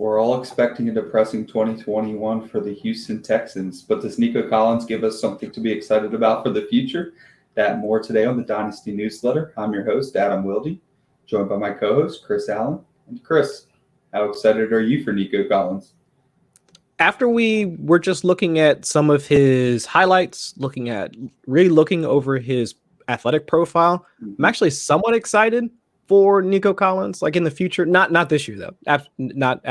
We're all expecting a depressing 2021 for the Houston Texans, but does Nico Collins give us something to be excited about for the future? That and more today on the Dynasty Newsletter. I'm your host, Adam Wilde, joined by my co-host, Chris Allen. And Chris, how excited are you for Nico Collins? After we were just looking at some of his highlights, looking over his athletic profile, I'm actually somewhat excited for Nico Collins, like in the future. Not this year, though. Absolutely not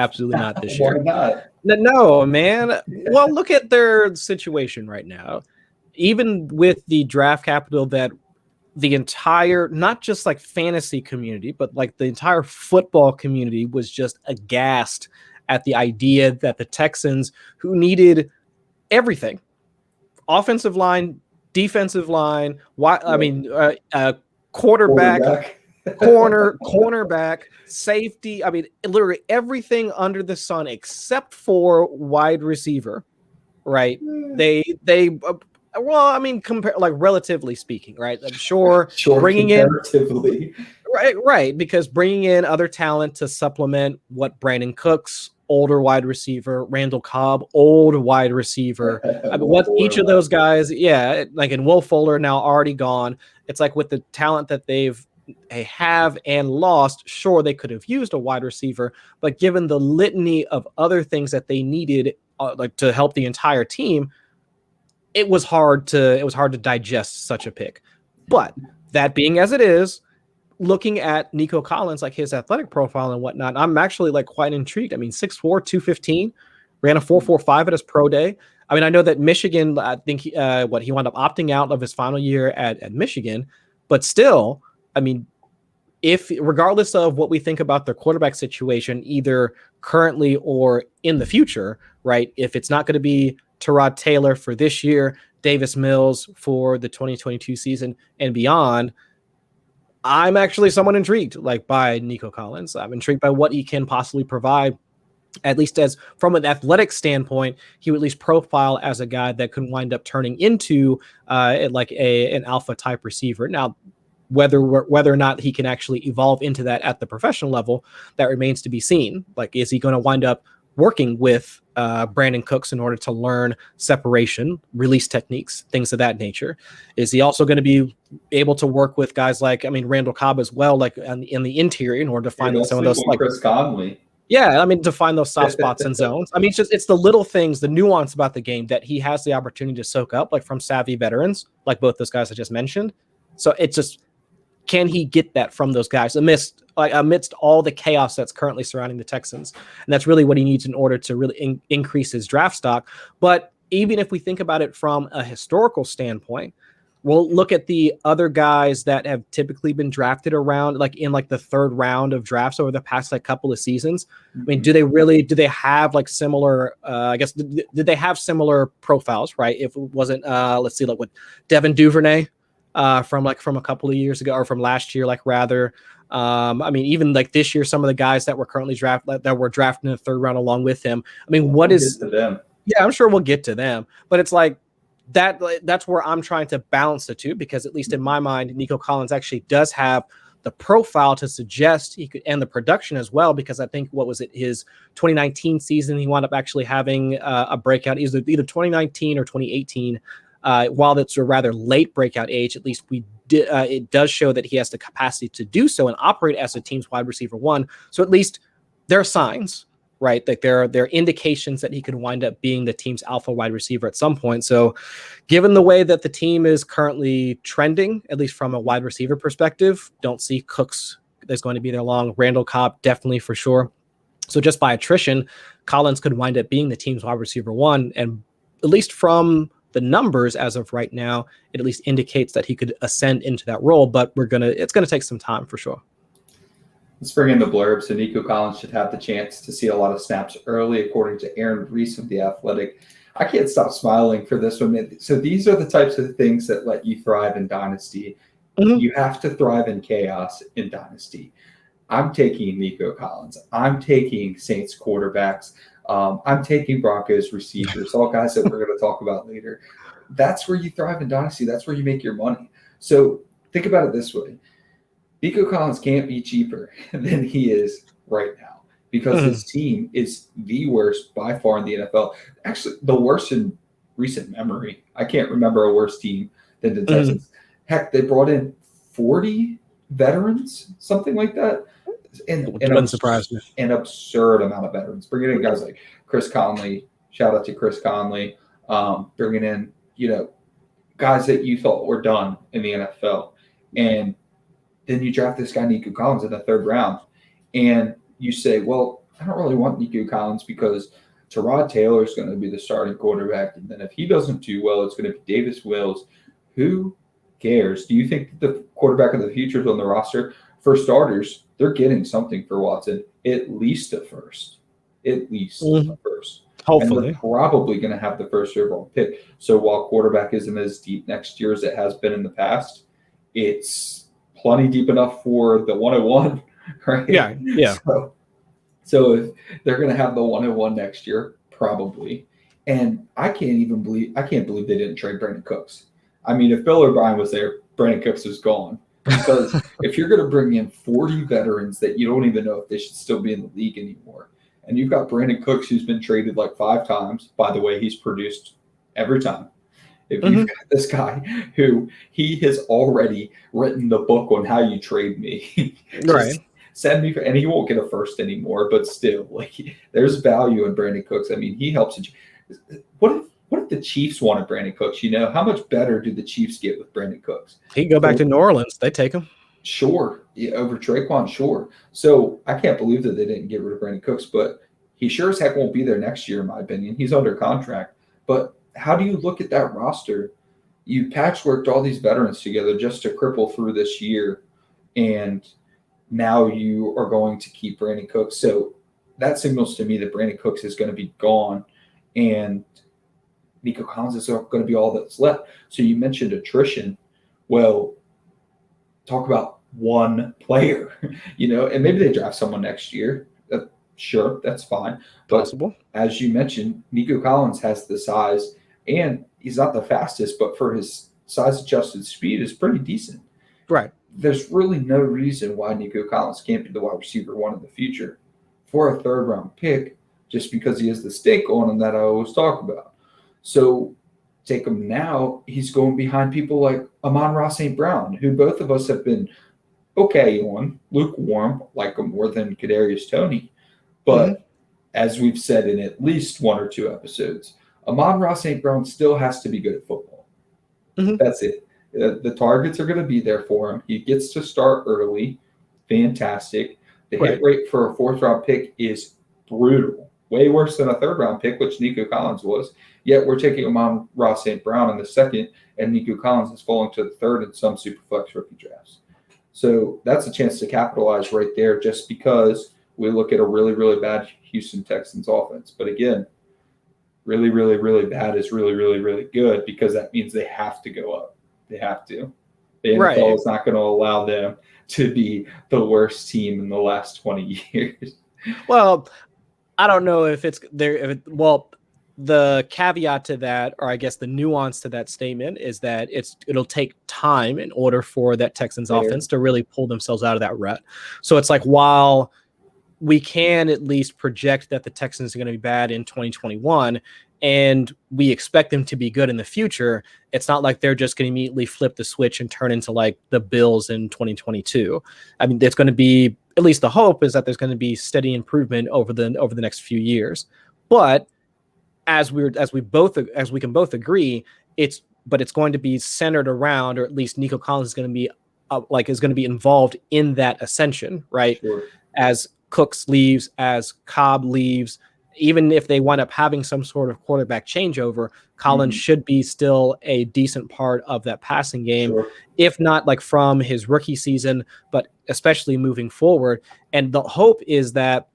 this year. Why not? No, man. Well, look at their situation right now. Even with the draft capital that the entire, not just like fantasy community, but like the entire football community was just aghast at the idea that the Texans, who needed everything, offensive line, defensive line, quarterback, cornerback, safety. I mean, literally everything under the sun except for wide receiver, right? Relatively speaking, right? I'm sure bringing comparatively. Right, because bringing in other talent to supplement what Brandon Cooks, older wide receiver, Randall Cobb, old wide receiver. I mean, what each of those guys, like in Will Fuller now already gone. It's like with the talent that they have and lost, sure, they could have used a wide receiver, but given the litany of other things that they needed, like to help the entire team, it was hard to digest such a pick. But that being as it is, looking at Nico Collins, like his athletic profile and whatnot, I'm actually like quite intrigued. I mean, 6'4", 215, ran a 4.45 at his pro day. I mean, I know that Michigan, I think he wound up opting out of his final year at Michigan, but still, I mean, regardless of what we think about their quarterback situation, either currently or in the future, right? If it's not going to be Tyrod Taylor for this year, Davis Mills for the 2022 season and beyond, I'm actually somewhat intrigued, like, by Nico Collins. I'm intrigued by what he can possibly provide, at least as from an athletic standpoint. He would at least profile as a guy that could wind up turning into an alpha type receiver. Now, whether or not he can actually evolve into that at the professional level, that remains to be seen. Like, is he going to wind up working with Brandon Cooks in order to learn separation, release techniques, things of that nature? Is he also going to be able to work with guys like, Randall Cobb as well, like in the interior, in order to find some of those, like Chris Conley? Yeah, to find those soft spots and zones. It's the little things, the nuance about the game that he has the opportunity to soak up, like from savvy veterans, like both those guys I just mentioned. So it's just, can he get that from those guys amidst all the chaos that's currently surrounding the Texans? And that's really what he needs in order to really increase his draft stock. But even if we think about it from a historical standpoint, we'll look at the other guys that have typically been drafted around, like in like the third round of drafts over the past like couple of seasons. I mean, do they have like similar, did they have similar profiles, right? If it wasn't, let's see, like with Devin Duvernay, from a couple of years ago, or from last year, like rather. Even like this year, some of the guys that were currently drafted in the third round along with him. Yeah, I'm sure we'll get to them, but it's like that's where I'm trying to balance the two, because at least in my mind, Nico Collins actually does have the profile to suggest he could, and the production as well, because I think, his 2019 season, he wound up actually having a breakout, either 2019 or 2018. While that's a rather late breakout age, at least it does show that he has the capacity to do so and operate as a team's wide receiver one. So at least there are signs, right? Like there are indications that he could wind up being the team's alpha wide receiver at some point. So given the way that the team is currently trending, at least from a wide receiver perspective, don't see Cooks that's going to be there long. Randall Cobb, definitely for sure. So just by attrition, Collins could wind up being the team's wide receiver one. And at least from the numbers as of right now, it at least indicates that he could ascend into that role, but it's gonna take some time for sure. Let's bring in the blurb. So Nico Collins should have the chance to see a lot of snaps early, according to Aaron Reese of The Athletic. I can't stop smiling for this one. So these are the types of things that let you thrive in Dynasty. Mm-hmm. You have to thrive in chaos in Dynasty. I'm taking Nico Collins. I'm taking Saints quarterbacks. I'm taking Broncos receivers, all guys that we're going to talk about later. That's where you thrive in Dynasty. That's where you make your money. So think about it this way. Nico Collins can't be cheaper than he is right now. because this team is the worst by far in the NFL. Actually, the worst in recent memory. I can't remember a worse team than the Texans. Heck, they brought in 40 veterans, something like that. Wouldn't surprise me. An absurd amount of veterans. Bringing in guys like Chris Conley. Shout out to Chris Conley. Bringing in, guys that you thought were done in the NFL. And then you draft this guy, Nico Collins, in the 3rd round. And you say, well, I don't really want Nico Collins because Tyrod Taylor is going to be the starting quarterback. And then if he doesn't do well, it's going to be Davis Wills. Who cares? Do you think the quarterback of the future is on the roster? For starters, they're getting something for Watson, at least a first. At least a first. Hopefully. And they're probably going to have the first overall pick. So while quarterback isn't as deep next year as it has been in the past, it's plenty deep enough for the 101, right? Yeah. So if they're going to have the 101 next year, probably. And I can't believe they didn't trade Brandon Cooks. I mean, if Bill O'Brien was there, Brandon Cooks is gone. Because if you're going to bring in 40 veterans that you don't even know if they should still be in the league anymore, and you've got Brandon Cooks who's been traded like 5 times, by the way, he's produced every time. If you've got this guy who he has already written the book on how you trade me, right? Send me, and he won't get a first anymore, but still, there's value in Brandon Cooks. I mean, he helps. What if the Chiefs wanted Brandon Cooks? How much better do the Chiefs get with Brandon Cooks? He can go back to New Orleans. They take him. Sure. Yeah, over Traquan, sure. So I can't believe that they didn't get rid of Brandon Cooks, but he sure as heck won't be there next year, in my opinion. He's under contract. But how do you look at that roster? You patchworked all these veterans together just to cripple through this year, and now you are going to keep Brandon Cooks. So that signals to me that Brandon Cooks is going to be gone, and Nico Collins is going to be all that's left. So you mentioned attrition. Well, talk about one player, and maybe they draft someone next year. Sure, that's fine. But possible. As you mentioned, Nico Collins has the size, and he's not the fastest, but for his size-adjusted speed is pretty decent. Right. There's really no reason why Nico Collins can't be the wide receiver 1 in the future for a 3rd-round pick just because he has the stake on him that I always talk about. So take him now, he's going behind people like Amon-Ra St. Brown, who both of us have been okay on, lukewarm, like him more than Kadarius Toney. But as we've said in at least 1 or 2 episodes, Amon-Ra St. Brown still has to be good at football. That's it. The targets are going to be there for him. He gets to start early. Fantastic. The hit rate for a 4th-round pick is brutal. Way worse than a 3rd-round pick, which Nico Collins was. Yet we're taking Amon-Ra St. Brown in the 2nd, and Nico Collins is falling to the 3rd in some Superflex rookie drafts. So that's a chance to capitalize right there just because we look at a really, really bad Houston Texans offense. But again, really, really, really bad is really, really, really good because that means they have to go up. They have to. The NFL is not going to allow them to be the worst team in the last 20 years. Well, I don't know if it's there. The caveat to that, or I guess the nuance to that statement, is that it'll take time in order for that Texans offense to really pull themselves out of that rut. So it's like, while we can at least project that the Texans are going to be bad in 2021 and we expect them to be good in the future, it's not like they're just going to immediately flip the switch and turn into like the Bills in 2022. I mean, it's going to be, at least the hope is that there's going to be steady improvement over the next few years. But as we can both agree, it's going to be centered around, or at least Nico Collins is going to be involved in that ascension, right? Sure. As Cooks leaves, as Cobb leaves, even if they wind up having some sort of quarterback changeover, Collins should be still a decent part of that passing game, if not like from his rookie season, but especially moving forward. And the hope is that,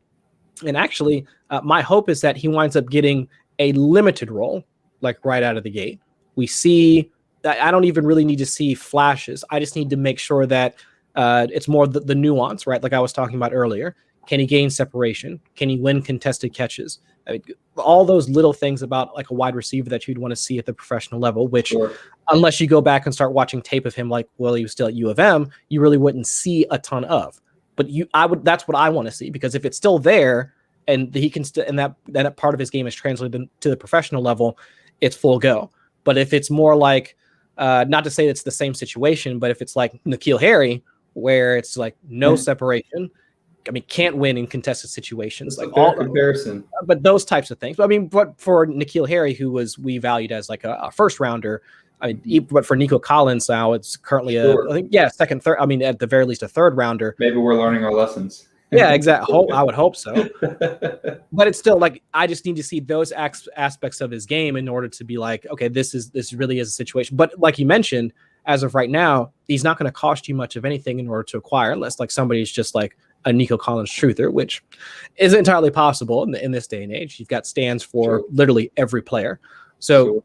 and actually my hope is that he winds up getting a limited role, like right out of the gate. We see that I don't even really need to see flashes. I just need to make sure that it's more the nuance, right? Like I was talking about earlier. Can he gain separation? Can he win contested catches? I mean, all those little things about like a wide receiver that you'd want to see at the professional level, which unless you go back and start watching tape of him, like while he was still at U of M, you really wouldn't see a ton of. But that's what I want to see, because if it's still there and he can and that part of his game is translated to the professional level, it's full go. But if it's more like, not to say it's the same situation, but if it's like N'Keal Harry, where it's like no separation, I mean, can't win in contested situations, That's like a fair all comparison. But those types of things. I mean, but for N'Keal Harry, who we valued as like a first rounder, I mean, but for Nico Collins now, it's currently I think, second, third. I mean, at the very least, a third rounder. Maybe we're learning our lessons. Yeah, exactly. I would hope so. But it's still like, I just need to see those aspects of his game in order to be like, okay, this really is a situation. But like you mentioned, as of right now, he's not going to cost you much of anything in order to acquire, unless like somebody's just like a Nico Collins truther, which is entirely possible in this day and age. You've got stands for literally every player. So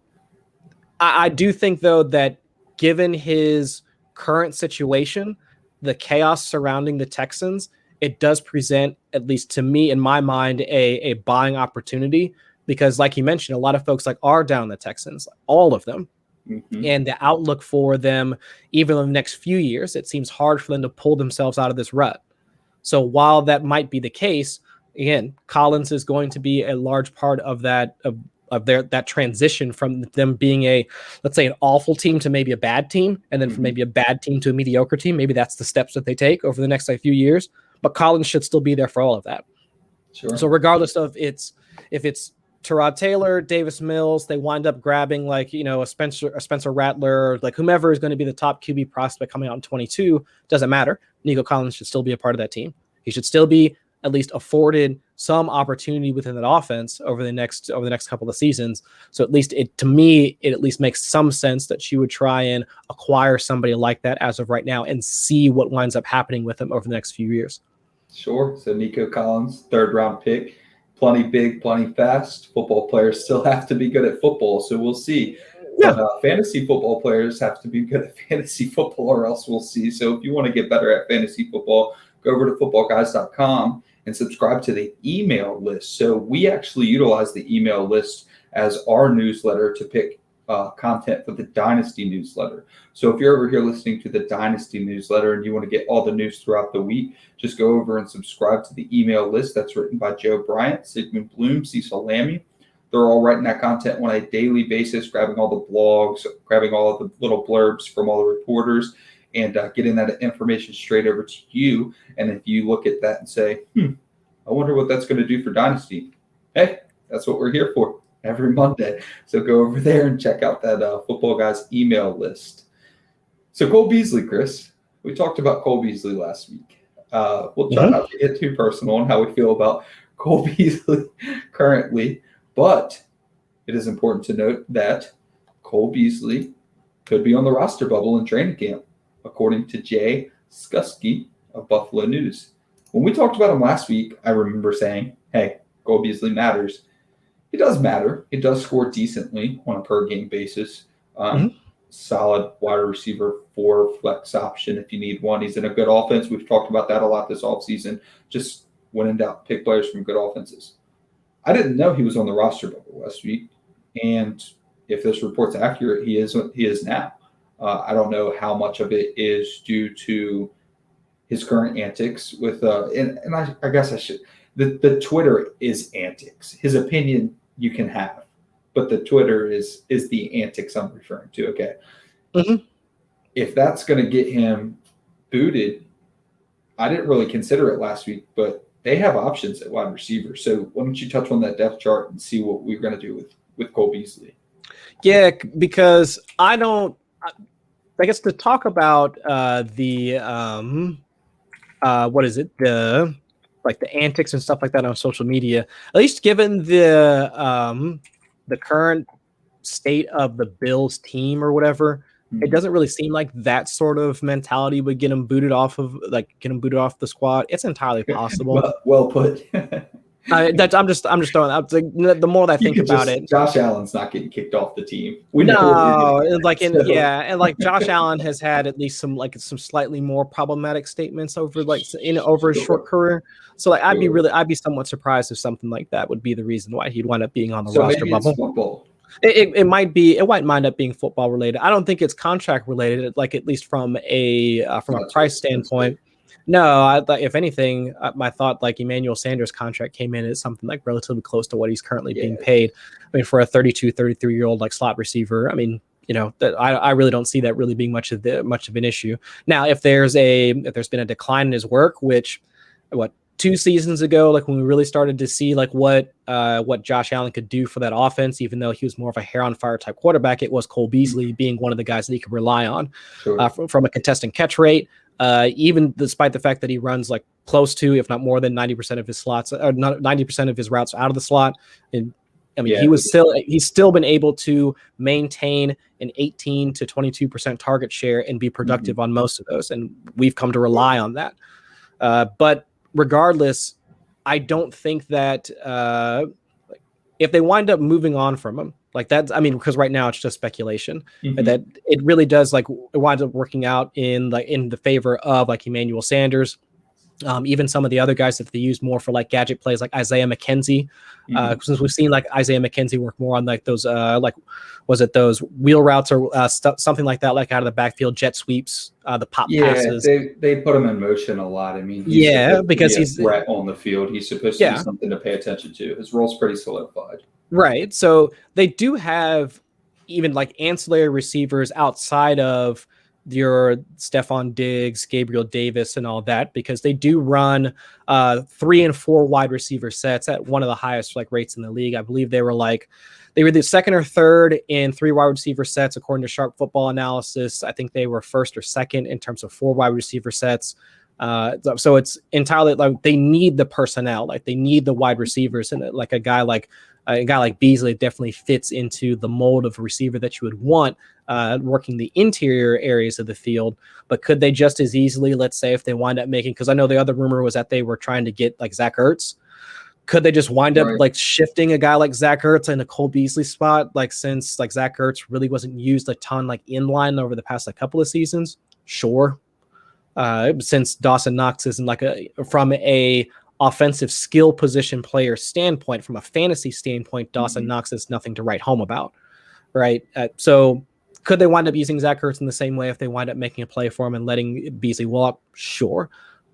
I do think, though, that given his current situation, the chaos surrounding the Texans, it does present, at least to me, in my mind, a buying opportunity, because like you mentioned, a lot of folks are down the Texans, all of them. Mm-hmm. And the outlook for them, even in the next few years, it seems hard for them to pull themselves out of this rut. So while that might be the case, again, Collins is going to be a large part of that, of that transition from them being let's say an awful team to maybe a bad team, and then from maybe a bad team to a mediocre team. Maybe that's the steps that they take over the next few years. But Collins should still be there for all of that. Sure. So regardless of if it's Tyrod Taylor, Davis Mills, they wind up grabbing a Spencer Rattler, like whomever is going to be the top QB prospect coming out in 22, doesn't matter. Nico Collins should still be a part of that team. He should still be at least afforded some opportunity within that offense over the next couple of seasons. So at least it at least makes some sense that you would try and acquire somebody like that as of right now and see what winds up happening with him over the next few years. Sure. So Nico Collins, 3rd round pick, plenty big, plenty fast. Football players still have to be good at football, so we'll see. Yeah. But fantasy football players have to be good at fantasy football, or else we'll see. So if you want to get better at fantasy football, go over to footballguys.com and subscribe to the email list. So we actually utilize the email list as our newsletter to pick content for the Dynasty Newsletter. So if you're over here listening to the Dynasty Newsletter and you want to get all the news throughout the week, just go over and subscribe to the email list that's written by Joe Bryant, Sigmund Bloom, Cecil Lammy. They're all writing that content on a daily basis, grabbing all the blogs, grabbing all the little blurbs from all the reporters, and getting that information straight over to you. And if you look at that and say, I wonder what that's going to do for Dynasty, hey, that's what we're here for every Monday. So go over there and check out that Football Guys email list. So Cole Beasley, Chris, we talked about Cole Beasley last week. We'll try not to get too personal on how we feel about Cole Beasley currently, but it is important to note that Cole Beasley could be on the roster bubble in training camp, according to Jay Skusky of Buffalo News. When we talked about him last week, I remember saying, hey, Cole Beasley matters. He does matter. He does score decently on a per-game basis. Solid wide receiver 4 flex option if you need one. He's in a good offense. We've talked about that a lot this offseason. Just when in doubt, pick players from good offenses. I didn't know he was on the roster bubble last week. And if this report's accurate, he is now. I don't know how much of it is due to his current antics with and I guess I should. The Twitter is antics. His opinion you can have, but the Twitter is the antics I'm referring to. Okay. If that's going to get him booted, I didn't really consider it last week, but they have options at wide receiver. So why don't you touch on that depth chart and see what we're going to do with Cole Beasley? Yeah, because I guess to talk about the antics and stuff like that on social media, at least given the current state of the Bills team or whatever, it doesn't really seem like that sort of mentality would get him booted off the squad. It's entirely possible. Well put. I'm just throwing out the more that I think about it. Josh Allen's not getting kicked off the team. Josh Allen has had at least some slightly more problematic statements over his short career. So I'd be somewhat surprised if something like that would be the reason why he'd wind up being on the roster bubble. Football. It might wind up being football related. I don't think it's contract related, at least from a price standpoint. No, if anything, my thought like Emmanuel Sanders' contract came in at something like relatively close to what he's currently being paid. I mean, for a 32, 33-year-old like slot receiver, I mean, that I really don't see that really being much of an issue. Now, if there's been a decline in his work, which 2 seasons ago, like when we really started to see like what Josh Allen could do for that offense, even though he was more of a hair on fire type quarterback, it was Cole Beasley being one of the guys that he could rely on. Sure. From a contest and catch rate. Even despite the fact that he runs like close to, if not more than 90% of his slots, or 90% of his routes out of the slot. And I mean, he's still been able to maintain an 18 to 22% target share and be productive on most of those. And we've come to rely on that. But regardless, I don't think that if they wind up moving on from him, like that's, I mean, because right now it's just speculation, that it really does like it winds up working out in the favor of like Emmanuel Sanders, even some of the other guys that they use more for like gadget plays, like Isaiah McKenzie, since we've seen like Isaiah McKenzie work more on like those those wheel routes or something like that, like out of the backfield jet sweeps, the pop passes. They put him in motion a lot. I mean, because he's a threat on the field. He's supposed to be something to pay attention to. His role's pretty solidified. Right. So they do have even like ancillary receivers outside of your Stephon Diggs, Gabriel Davis, and all that, because they do run 3 and 4 wide receiver sets at one of the highest like rates in the league. I believe they were the second or third in 3 wide receiver sets according to Sharp Football Analysis. I think they were first or second in terms of 4 wide receiver sets. So it's entirely like they need the personnel, like they need the wide receivers, and like a guy like Beasley definitely fits into the mold of a receiver that you would want working the interior areas of the field. But could they just as easily, let's say if they wind up making, because I know the other rumor was that they were trying to get like Zach Ertz, could they just wind up like shifting a guy like Zach Ertz in a Cole Beasley spot, like since like Zach Ertz really wasn't used a ton like inline over the past like couple of seasons? Sure. Since Dawson Knox isn't like from a offensive skill position player standpoint, from a fantasy standpoint, Dawson Knox is nothing to write home about, right? So could they wind up using Zach Ertz in the same way if they wind up making a play for him and letting Beasley walk? Sure.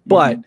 But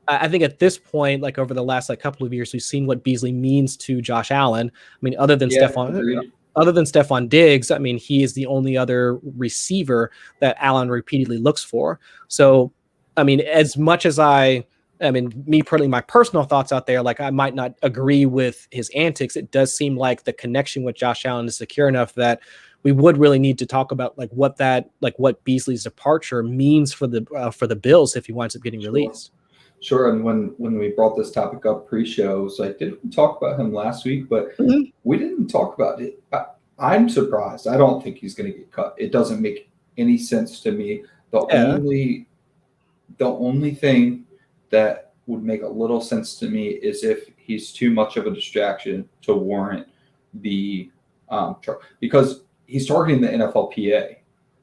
I think at this point, like over the last like couple of years, we've seen what Beasley means to Josh Allen. I mean, other than Stephon Diggs, I mean, he is the only other receiver that Allen repeatedly looks for. So, I mean, as much as me putting my personal thoughts out there, like I might not agree with his antics, it does seem like the connection with Josh Allen is secure enough that we would really need to talk about like what Beasley's departure means for the Bills if he winds up getting released. Sure. And when we brought this topic up pre-show, it was like, didn't we talk about him last week? But we didn't talk about it. I'm surprised. I don't think he's going to get cut. It doesn't make any sense to me. The only thing that would make a little sense to me is if he's too much of a distraction to warrant the because he's targeting the NFLPA.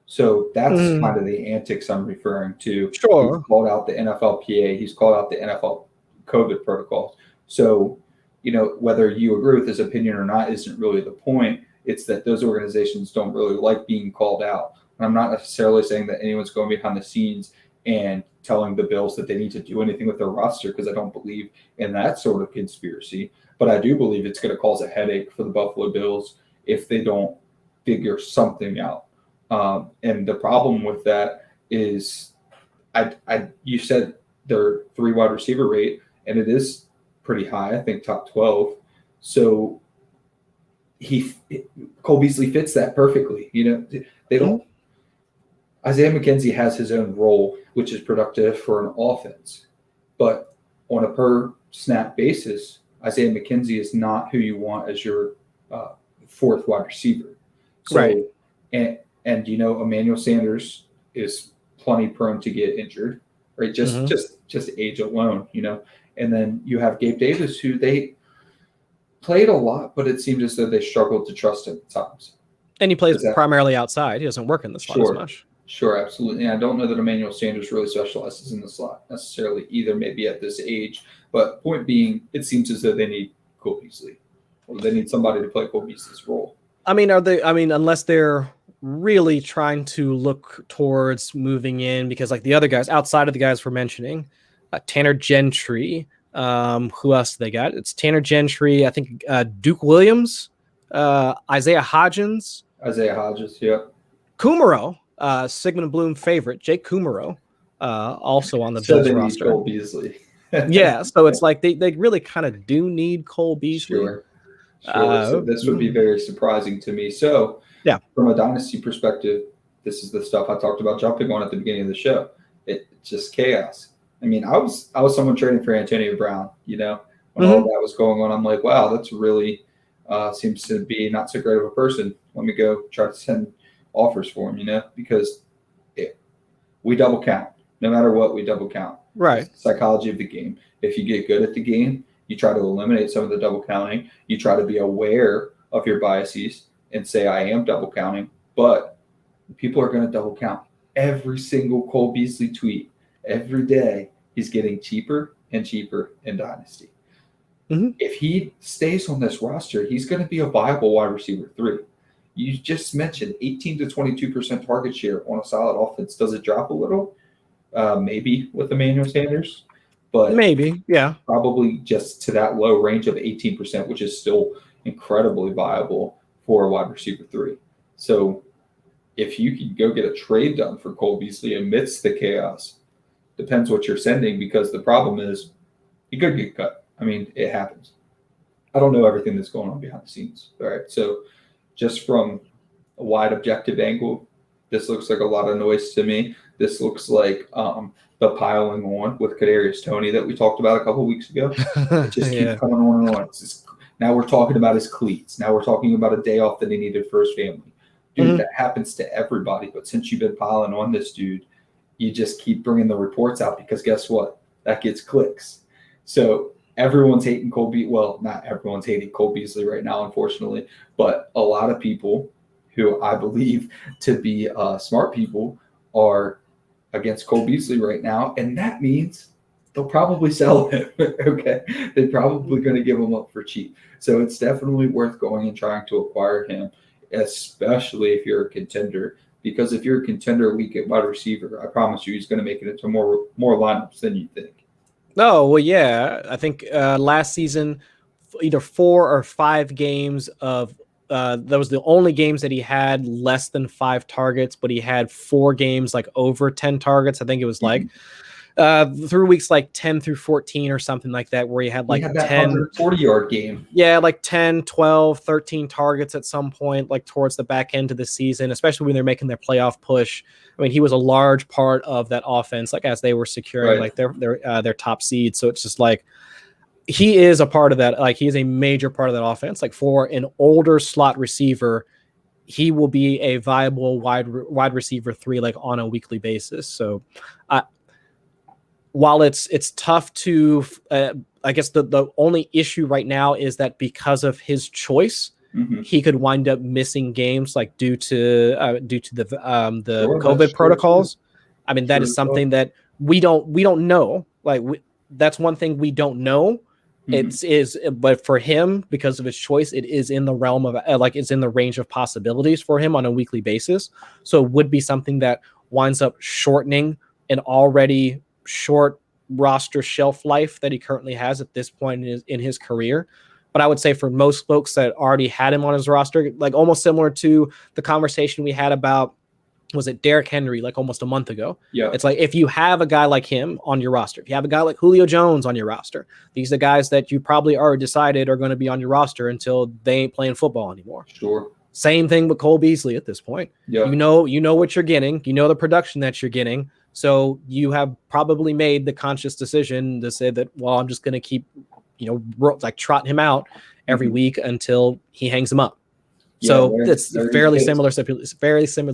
So that's kind of the antics I'm referring to. Sure. He's called out the NFLPA. He's called out the NFL COVID protocols. So, whether you agree with his opinion or not isn't really the point. It's that those organizations don't really like being called out. And I'm not necessarily saying that anyone's going behind the scenes and telling the Bills that they need to do anything with their roster, because I don't believe in that sort of conspiracy. But I do believe it's going to cause a headache for the Buffalo Bills if they don't figure something out. And the problem with that is, you said their 3 wide receiver rate, and it is pretty high. I think top 12. So Cole Beasley fits that perfectly. They don't. Isaiah McKenzie has his own role, which is productive for an offense, but on a per snap basis, Isaiah McKenzie is not who you want as your 4th wide receiver. So, right. And Emmanuel Sanders is plenty prone to get injured, right? Just age alone, And then you have Gabe Davis, who they played a lot, but it seemed as though they struggled to trust him at times. And he plays primarily outside. He doesn't work in the slot as much. Sure, absolutely. And I don't know that Emmanuel Sanders really specializes in the slot necessarily either, maybe at this age. But point being, it seems as though they need Cole Beasley, or they need somebody to play Cole Beasley's role. Unless they're really trying to look towards moving in because like the other guys outside of the guys we're mentioning, Tanner Gentry, who else do they got? It's Tanner Gentry, I think Duke Williams, Isaiah Hodgins, yep. Kumaro, Sigmund Bloom favorite, Jake Kumaro, also on the So Bills they need roster. Cole Beasley. Yeah, so it's like they really kind of do need Cole Beasley. Sure. So this would be very surprising to me. So yeah, from a dynasty perspective, this is the stuff I talked about jumping on at the beginning of the show. It's just chaos. I mean, I was someone trading for Antonio Brown, when all that was going on. I'm like, wow, that's really seems to be not so great of a person. Let me go try to send offers for him, because we double count. No matter what, we double count. Right. It's the psychology of the game. If you get good at the game, you try to eliminate some of the double counting. You try to be aware of your biases and say, I am double counting. But people are going to double count. Every single Cole Beasley tweet, every day, he's getting cheaper and cheaper in Dynasty. Mm-hmm. If he stays on this roster, he's going to be a viable wide receiver 3. You just mentioned 18 to 22% target share on a solid offense. Does it drop a little? Maybe with Emmanuel Sanders, but maybe, yeah, probably just to that low range of 18%, which is still incredibly viable for a wide receiver 3. So if you can go get a trade done for Cole Beasley amidst the chaos, depends what you're sending, because the problem is he could get cut. I mean, it happens. I don't know everything that's going on behind the scenes. All right. So just from a wide objective angle, this looks like a lot of noise to me. This looks like the piling on with Kadarius Toney that we talked about a couple of weeks ago. It just keeps coming on and on. Now we're talking about his cleats. Now we're talking about a day off that he needed for his family. Dude, that happens to everybody. But since you've been piling on this dude, you just keep bringing the reports out, because guess what? That gets clicks. So everyone's hating Cole Beasley. Well, not everyone's hating Cole Beasley right now, unfortunately. But a lot of people who I believe to be smart people are against Cole Beasley right now, and that means they'll probably sell him. Okay, they're probably going to give him up for cheap. So it's definitely worth going and trying to acquire him, especially if you're a contender. Because if you're a contender weak at wide receiver, I promise you, he's going to make it into more lineups than you think. Oh well, yeah. I think last season, either 4 or 5 games of. That was the only games that he had less than 5 targets, but he had 4 games like over 10 targets. I think it was like through weeks like 10 through 14 or something like that, where he had like 10 40-yard game. Yeah, like 10, 12, 13 targets at some point, like towards the back end of the season, especially when they're making their playoff push. I mean, he was a large part of that offense, like as they were securing like their top seed. So it's just like, he is a part of that. Like, he is a major part of that offense. Like, for an older slot receiver, he will be a viable wide receiver 3, like on a weekly basis. So, while it's tough to, I guess the only issue right now is that because of his choice, he could wind up missing games, like due to the COVID protocols. I mean, that is something that we don't know. Like, that's one thing we don't know. But for him, because of his choice, it is in the realm of it's in the range of possibilities for him on a weekly basis. So it would be something that winds up shortening an already short roster shelf life that he currently has at this point in his career. But I would say for most folks that already had him on his roster, like almost similar to the conversation we had about, was it Derrick Henry, like almost a month ago? Yeah. It's like, if you have a guy like him on your roster, if you have a guy like Julio Jones on your roster, these are guys that you probably already decided are going to be on your roster until they ain't playing football anymore. Sure. Same thing with Cole Beasley at this point. Yeah. You know what you're getting. You know the production that you're getting. So you have probably made the conscious decision to say that, well, I'm just going to keep, like trotting him out every week until he hangs him up. So it's very similar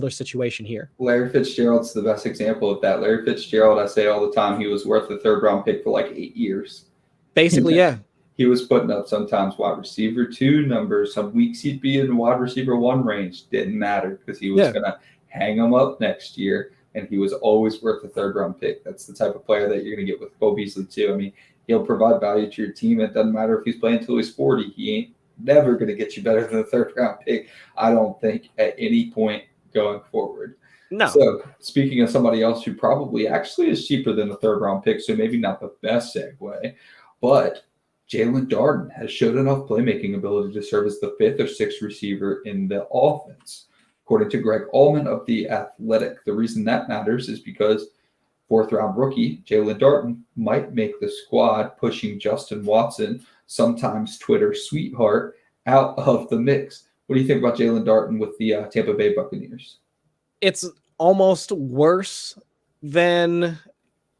situation here. Larry Fitzgerald's the best example of that. Larry Fitzgerald, I say all the time, he was worth a 3rd-round pick for like 8 years. Basically, yeah. He was putting up sometimes wide receiver 2 numbers. Some weeks he'd be in wide receiver 1 range. Didn't matter, because he was going to hang him up next year, and he was always worth a 3rd-round pick. That's the type of player that you're going to get with Cole Beasley too. I mean, he'll provide value to your team. It doesn't matter if he's playing until he's 40. He ain't never going to get you better than a 3rd-round pick, I don't think, at any point going forward. No. So speaking of somebody else who probably actually is cheaper than the 3rd-round pick, so maybe not the best segue, but Jaelon Darden has showed enough playmaking ability to serve as the 5th or 6th receiver in the offense. According to Greg Allman of The Athletic, the reason that matters is because 4th-round rookie Jaelon Darden might make the squad, pushing Justin Watson, sometimes Twitter sweetheart, out of the mix. What do you think about Jaelon Darden with the Tampa Bay Buccaneers? It's almost worse than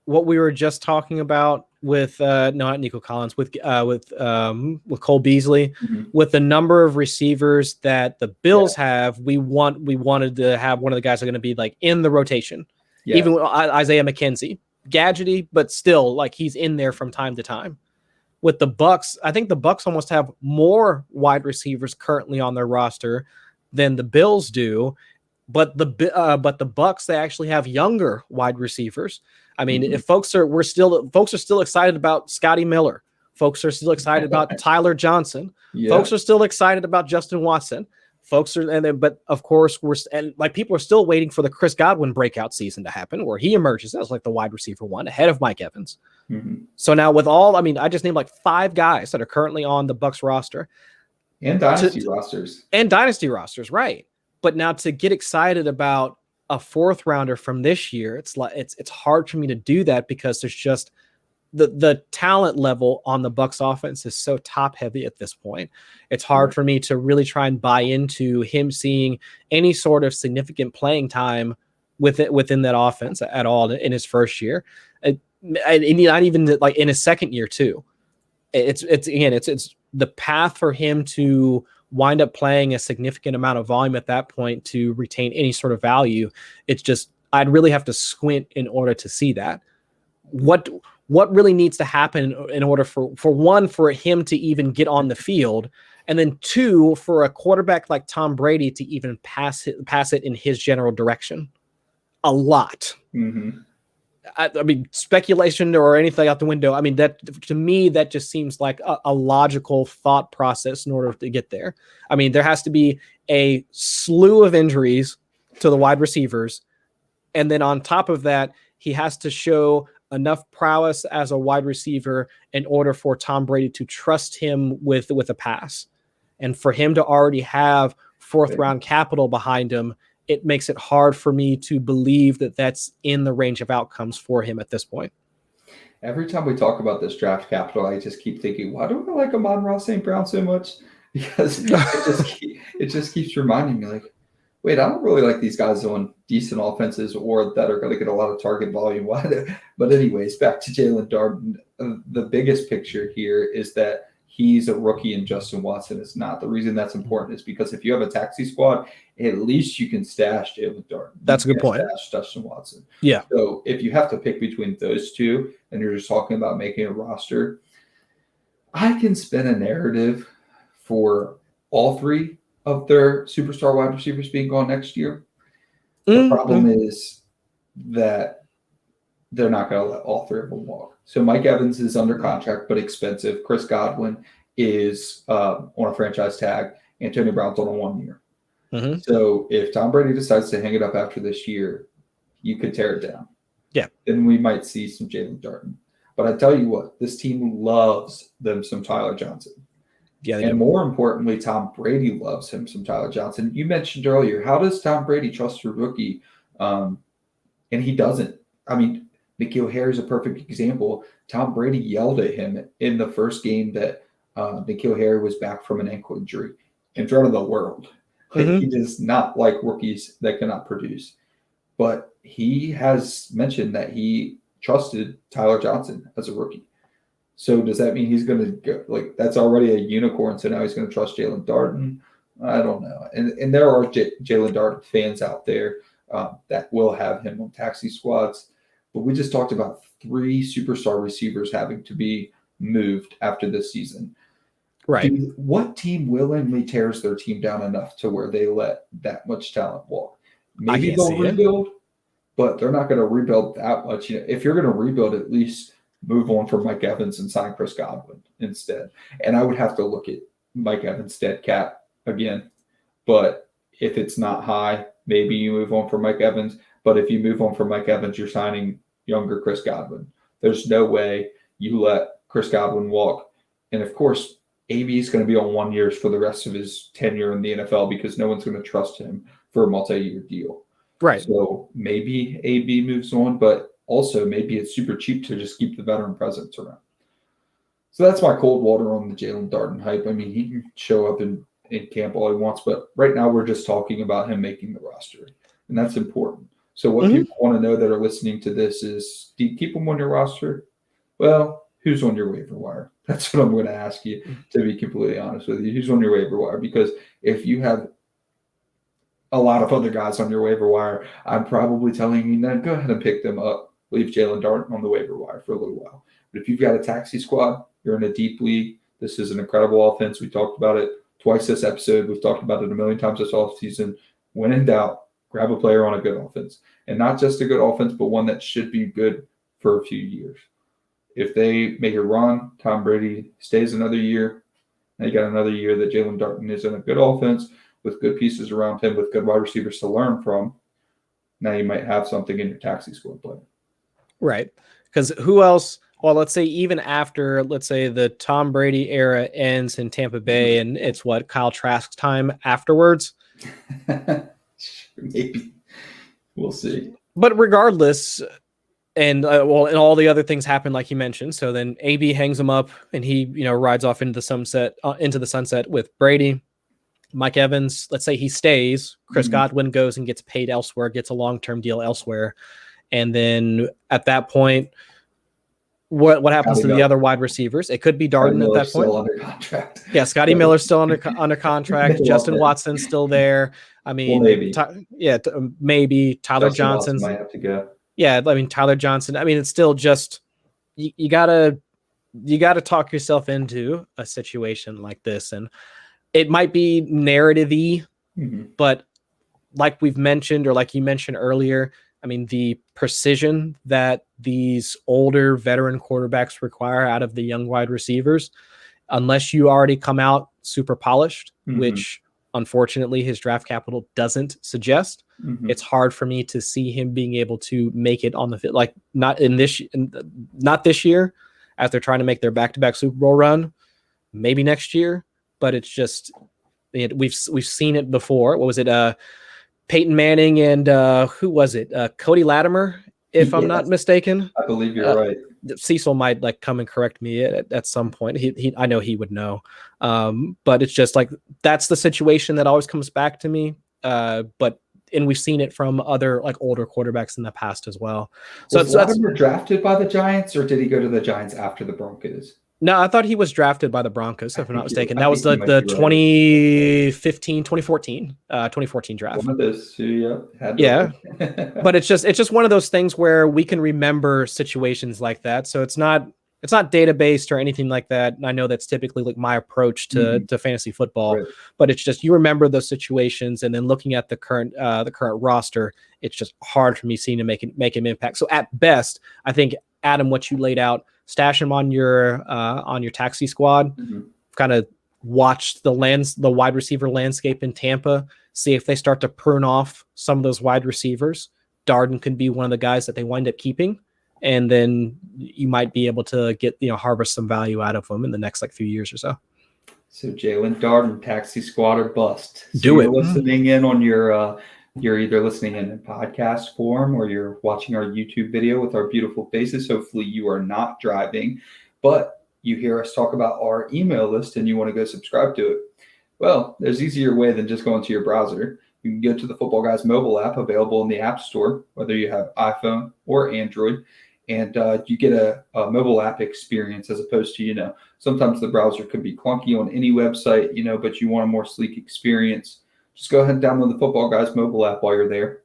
what we were just talking about with not Nico Collins, with Cole Beasley, with the number of receivers that the Bills have. We wanted to have one of the guys that are going to be like in the rotation, even with Isaiah McKenzie, gadgety, but still like he's in there from time to time. With the Bucs, I think the Bucs almost have more wide receivers currently on their roster than the Bills do. But the Bucs, they actually have younger wide receivers. I mean, if folks are still excited about Scotty Miller. Folks are still excited about Tyler Johnson. Folks are still excited about Justin Watson. But of course people are still waiting for the Chris Godwin breakout season to happen, where he emerges as like the wide receiver 1 ahead of Mike Evans. So now I just named like 5 guys that are currently on the Bucs roster and dynasty rosters, right? But now to get excited about a 4th rounder from this year, it's hard for me to do that because there's just the talent level on the Bucs offense is so top heavy at this point. It's hard for me to really try and buy into him seeing any sort of significant playing time within that offense at all in his first year. And not even like in his 2nd year too. It's the path for him to wind up playing a significant amount of volume at that point to retain any sort of value. It's just, I'd really have to squint in order to see that. What really needs to happen in order for him to even get on the field, and then 2, for a quarterback like Tom Brady to even pass it in his general direction? A lot. I mean, speculation or anything out the window. I mean, that to me, that just seems like a logical thought process in order to get there. I mean, there has to be a slew of injuries to the wide receivers. And then on top of that, he has to show enough prowess as a wide receiver in order for Tom Brady to trust him with a pass. And for him to already have 4th-round capital behind him, it makes it hard for me to believe that that's in the range of outcomes for him at this point. Every time we talk about this draft capital, I just keep thinking, why do I like Amon-Ra St. Brown so much? Because it just keeps reminding me, like, wait, I don't really like these guys on decent offenses or that are going to get a lot of target volume. But anyways, back to Jaelon Darden. The biggest picture here is that he's a rookie and Justin Watson is not. The reason that's important is because if you have a taxi squad, at least you can stash Jaelon Darden. That's a good point. Stash Justin Watson. Yeah. So if you have to pick between those two and you're just talking about making a roster, I can spin a narrative for all 3 of their superstar wide receivers being gone next year. The problem is that they're not going to let all 3 of them walk. So Mike Evans is under contract, but expensive. Chris Godwin is on a franchise tag. Antonio Brown's on a 1 year. So if Tom Brady decides to hang it up after this year, you could tear it down. Yeah. Then we might see some Jaelon Darden. But I tell you what, this team loves them some Tyler Johnson. Yeah, and more importantly, Tom Brady loves him some Tyler Johnson. You mentioned earlier, how does Tom Brady trust a rookie? And he doesn't. I mean, N'Keal Harry is a perfect example. Tom Brady yelled at him in the first game that N'Keal Harry was back from an ankle injury in front of the world. He does not like rookies that cannot produce. But he has mentioned that he trusted Tyler Johnson as a rookie. So does that mean he's going to go, like, that's already a unicorn, so now he's going to trust Jaelon Darden? I don't know. And there are Jaelon Darden fans out there that will have him on taxi squads. But we just talked about 3 superstar receivers having to be moved after this season. Right. What team willingly tears their team down enough to where they let that much talent walk? Maybe they'll rebuild, but they're not going to rebuild that much. You know, if you're going to rebuild, at least move on from Mike Evans and sign Chris Godwin instead. And I would have to look at Mike Evans' dead cap again. But if it's not high, maybe you move on from Mike Evans. But if you move on from Mike Evans, you're signing younger Chris Godwin. There's no way you let Chris Godwin walk. And of course, AB is going to be on 1 year for the rest of his tenure in the NFL because no one's going to trust him for a multi-year deal. Right. So maybe AB moves on, but also maybe it's super cheap to just keep the veteran presence around. So that's my cold water on the Jaelon Darden hype. I mean, he can show up in camp all he wants, but right now we're just talking about him making the roster, and that's important. So what people want to know that are listening to this is, do you keep him on your roster? Well, who's on your waiver wire? That's what I'm going to ask you, to be completely honest with you. Who's on your waiver wire? Because if you have a lot of other guys on your waiver wire, I'm probably telling you, no, go ahead and pick them up. Leave Jaelon Darden on the waiver wire for a little while. But if you've got a taxi squad, you're in a deep league, this is an incredible offense. We talked about it twice this episode. We've talked about it a million times this offseason. When in doubt, grab a player on a good offense. And not just a good offense, but one that should be good for a few years. If they make a run, Tom Brady stays another year. Now you got another year that Jaelon Darden is in a good offense with good pieces around him, with good wide receivers to learn from. Now you might have something in your taxi squad player. Right. Because who else? Well, let's say even after, let's say the Tom Brady era ends in Tampa Bay and it's what, Kyle Trask's time afterwards? Maybe. We'll see. But regardless, and all the other things happen like you mentioned. So then AB hangs him up and he, rides off into the sunset with Brady. Mike Evans, let's say he stays. Chris Godwin goes and gets paid elsewhere, gets a long-term deal elsewhere. And then at that point, what happens to the other wide receivers? It could be Darden at that point. Still under contract. Yeah, Scotty Miller's still under contract. Justin Watson's still there. I mean, maybe. Maybe Tyler Johnson's might have to go. Yeah, I mean Tyler Johnson. I mean, it's still just you gotta talk yourself into a situation like this, and it might be narrative-y, but like we've mentioned, or like you mentioned earlier, I mean, the precision that these older veteran quarterbacks require out of the young wide receivers, unless you already come out super polished, which unfortunately his draft capital doesn't suggest, it's hard for me to see him being able to make it on the field. Like not this year, as they're trying to make their back-to-back Super Bowl run, maybe next year. But it's just we've seen it before. What was it? Peyton Manning and who was it? Cody Latimer, if I'm not mistaken. I believe you're right. Cecil might come and correct me at some point. I know he would know. But it's just that's the situation that always comes back to me. And we've seen it from other older quarterbacks in the past as well. Was Latimer drafted by the Giants, or did he go to the Giants after the Broncos? No, I thought he was drafted by the Broncos, if I'm not mistaken. That was the 2014 draft. One of those two, yeah. But it's just one of those things where we can remember situations like that. So it's not data-based or anything like that. And I know that's typically my approach to fantasy football, right. But it's just you remember those situations, and then looking at the current roster, it's just hard for me seeing to make an impact. So at best, I think Adam, what you laid out, stash him on your taxi squad. Kind of watch the wide receiver landscape in Tampa. See if they start to prune off some of those wide receivers. Darden could be one of the guys that they wind up keeping, and then you might be able to get harvest some value out of them in the next few years or so. So Jaelon Darden, taxi squad or bust. So Do it. Listening in on your. You're either listening in podcast form or you're watching our YouTube video with our beautiful faces. Hopefully you are not driving, but you hear us talk about our email list and you want to go subscribe to it. Well, there's easier way than just going to your browser. You can go to the Footballguys mobile app available in the App Store, whether you have iPhone or Android, and you get a mobile app experience as opposed to, sometimes the browser could be clunky on any website, but you want a more sleek experience. Just go ahead and download the Footballguys mobile app while you're there.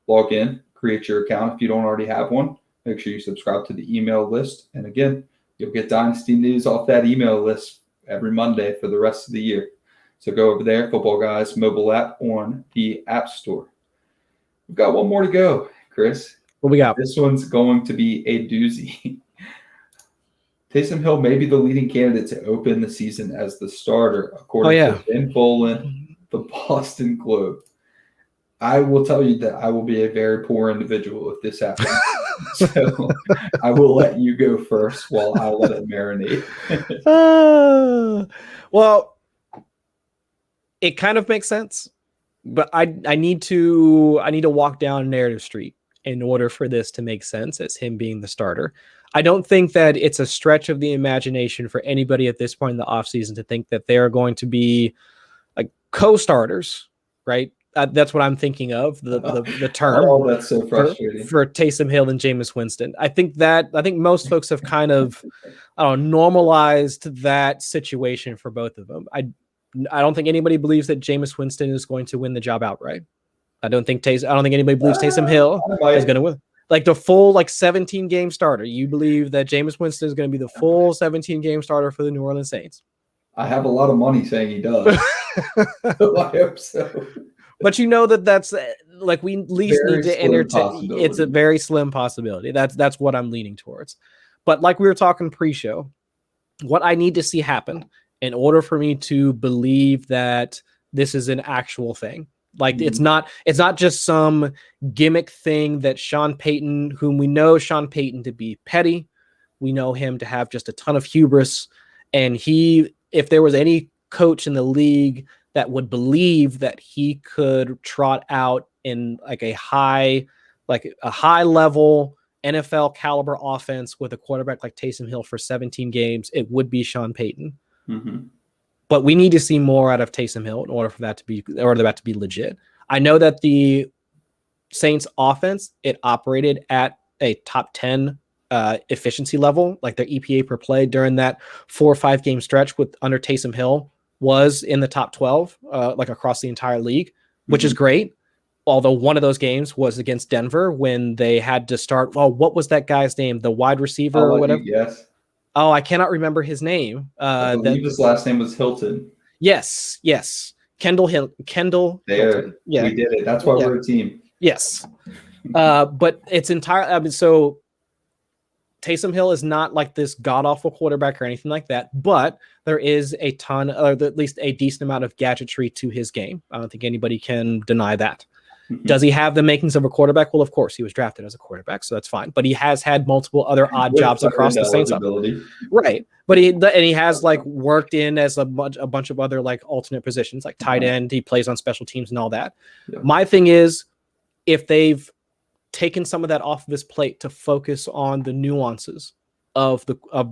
Log in, create your account if you don't already have one. Make sure you subscribe to the email list. And again, you'll get Dynasty news off that email list every Monday for the rest of the year. So go over there, Footballguys mobile app on the App Store. We've got one more to go, Chris. What we got? This one's going to be a doozy. Taysom Hill may be the leading candidate to open the season as the starter, according to Ben Bolin, the Boston Globe. I will tell you that I will be a very poor individual if this happens. So I will let you go first while I let it marinate. Well, it kind of makes sense, but I need to walk down Narrative Street in order for this to make sense as him being the starter. I don't think that it's a stretch of the imagination for anybody at this point in the offseason to think that they're going to be like co-starters, right? That's what I'm thinking of, the term. Oh, that's so frustrating. For Taysom Hill and Jameis Winston. I think most folks have kind of normalized that situation for both of them. I don't think anybody believes that Jameis Winston is going to win the job outright. I don't think anybody believes Taysom Hill is going to win. Like the full 17 game starter. You believe that Jameis Winston is going to be the full 17 game starter for the New Orleans Saints? I have a lot of money saying he does. So I hope so. But you know that's we at least need to entertain. It's a very slim possibility. That's what I'm leaning towards. But like we were talking pre-show, what I need to see happen in order for me to believe that this is an actual thing. It's not just some gimmick thing that Sean Payton, whom we know Sean Payton to be petty, we know him to have just a ton of hubris, and if there was any coach in the league that would believe that he could trot out in a high level NFL caliber offense with a quarterback like Taysom Hill for 17 games, it would be Sean Payton. Mm-hmm. But we need to see more out of Taysom Hill in order for that to be legit. I know that the Saints offense, it operated at a top 10 efficiency level, like their EPA per play during that 4 or 5 game stretch under Taysom Hill was in the top 12, across the entire league, which is great. Although one of those games was against Denver when they had to start. Well, what was that guy's name? The wide receiver or whatever? Yes. Oh, I cannot remember his name. I believe his last name was Hilton. Yes. Kendall there. Hilton. Yeah. We did it. That's why we're a team. Yes. But it's entirely, so Taysom Hill is not like this god-awful quarterback or anything like that, but there is a ton, or at least a decent amount of gadgetry to his game. I don't think anybody can deny that. Mm-hmm. Does he have the makings of a quarterback? Well, of course, he was drafted as a quarterback, so that's fine. But he has had multiple other odd jobs across the Saints. Right. But he has worked in as a bunch of other alternate positions, like tight end. He plays on special teams and all that. Yeah. My thing is, if they've taken some of that off of his plate to focus on the nuances of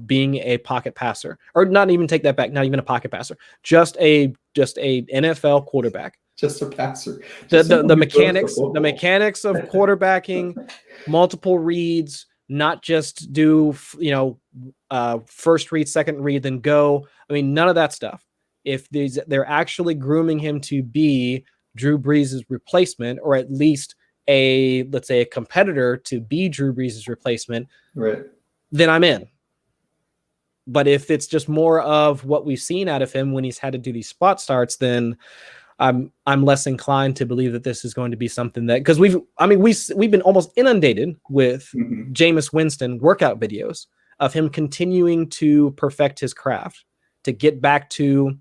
being a pocket passer, or not even take that back, not even a pocket passer, just a NFL quarterback, just a passer. The mechanics of quarterbacking, multiple reads, not just do first read, second read, then go. I mean, none of that stuff. If they're actually grooming him to be Drew Brees' replacement, or at least let's say a competitor to be Drew Brees' replacement, right, then I'm in. But if it's just more of what we've seen out of him when he's had to do these spot starts, then I'm less inclined to believe that this is going to be something that, because we've been almost inundated with Jameis Winston workout videos of him continuing to perfect his craft to get back to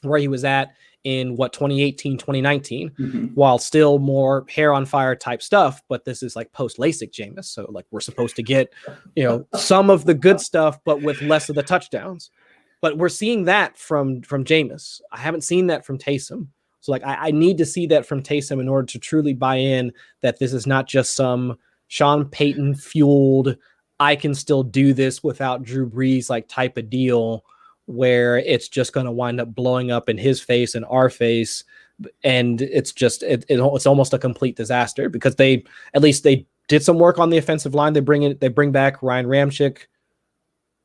where he was at in 2018, 2019, while still more hair on fire type stuff. But this is post LASIK Jameis. So we're supposed to get, some of the good stuff, but with less of the touchdowns. But we're seeing that from Jameis. I haven't seen that from Taysom. So I need to see that from Taysom in order to truly buy in that this is not just some Sean Payton fueled, I can still do this without Drew Brees type of deal, where it's just going to wind up blowing up in his face and our face. And it's just, it's almost a complete disaster, because they did some work on the offensive line. They bring back Ryan Ramczyk.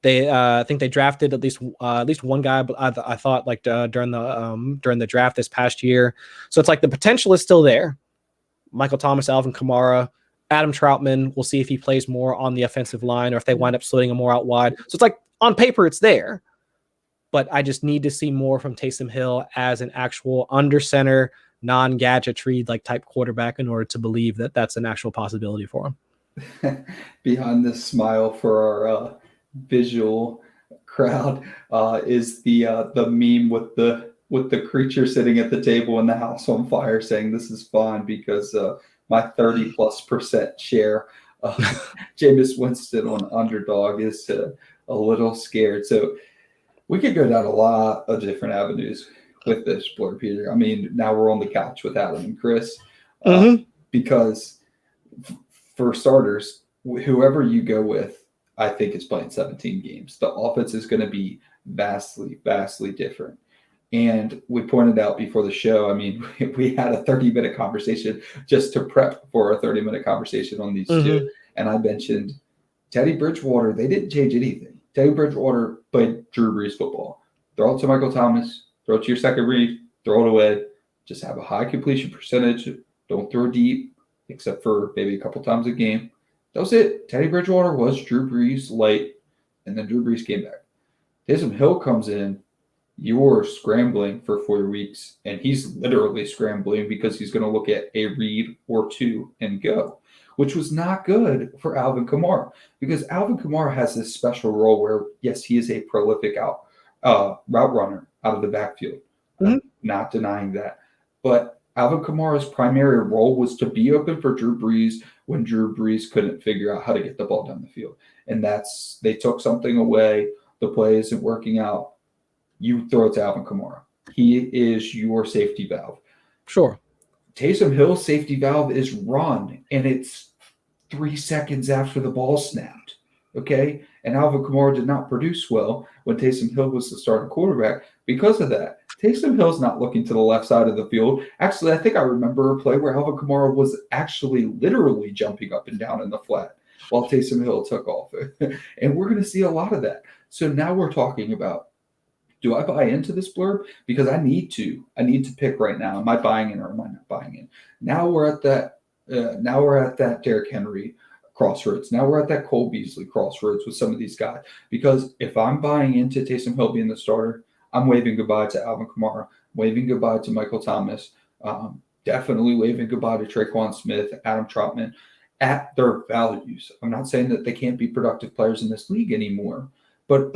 I think they drafted at least one guy, but I thought during the draft this past year. So it's the potential is still there. Michael Thomas, Alvin Kamara, Adam Troutman. We'll see if he plays more on the offensive line or if they wind up splitting him more out wide. So it's on paper, it's there. But I just need to see more from Taysom Hill as an actual under center, non-gadgetry type quarterback in order to believe that that's an actual possibility for him. Behind this smile for our visual crowd is the meme with the with the creature sitting at the table and the house on fire saying this is fine because my 30+% share of Jameis Winston on underdog is a little scared. So we could go down a lot of different avenues with this blurb, Peter. I mean, now we're on the couch with Adam and Chris because for starters, whoever you go with, I think is playing 17 games. The offense is going to be vastly, vastly different. And we pointed out before the show, I mean, we had a 30-minute conversation just to prep for a 30-minute conversation on these two. And I mentioned Teddy Bridgewater. They didn't change anything. Teddy Bridgewater played Drew Brees football. Throw it to Michael Thomas. Throw it to your second read. Throw it away. Just have a high completion percentage. Don't throw deep, except for maybe a couple times a game. That was it. Teddy Bridgewater was Drew Brees light, and then Drew Brees came back. Taysom Hill comes in. You're scrambling for 4 weeks, and he's literally scrambling because he's going to look at a read or two and go, which was not good for Alvin Kamara because Alvin Kamara has this special role where, yes, he is a prolific route runner out of the backfield. I'm not denying that. But Alvin Kamara's primary role was to be open for Drew Brees when Drew Brees couldn't figure out how to get the ball down the field. And they took something away. The play isn't working out. You throw it to Alvin Kamara. He is your safety valve. Sure. Taysom Hill's safety valve is run, and it's 3 seconds after the ball snapped. Okay? And Alvin Kamara did not produce well when Taysom Hill was the starting quarterback because of that. Taysom Hill's not looking to the left side of the field. Actually, I think I remember a play where Alvin Kamara was actually literally jumping up and down in the flat while Taysom Hill took off. And we're going to see a lot of that. So now we're talking about, do I buy into this blurb? Because I need to pick right now. Am I buying in or am I not buying in? Now we're at that Derrick Henry crossroads. Now we're at that Cole Beasley crossroads with some of these guys. Because if I'm buying into Taysom Hill being the starter, I'm waving goodbye to Alvin Kamara, waving goodbye to Michael Thomas, definitely waving goodbye to Traquan Smith, Adam Trautman, at their values. I'm not saying that they can't be productive players in this league anymore. But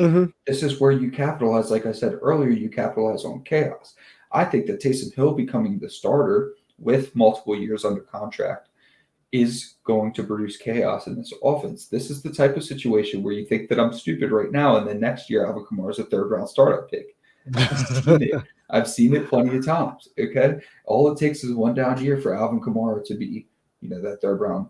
this is where you capitalize, like I said earlier, you capitalize on chaos. I think that Taysom Hill becoming the starter with multiple years under contract is going to produce chaos in this offense. This is the type of situation where you think that I'm stupid right now, and then next year Alvin Kamara is a third-round startup pick. I've seen it plenty of times, okay? All it takes is one down year for Alvin Kamara to be, that third-round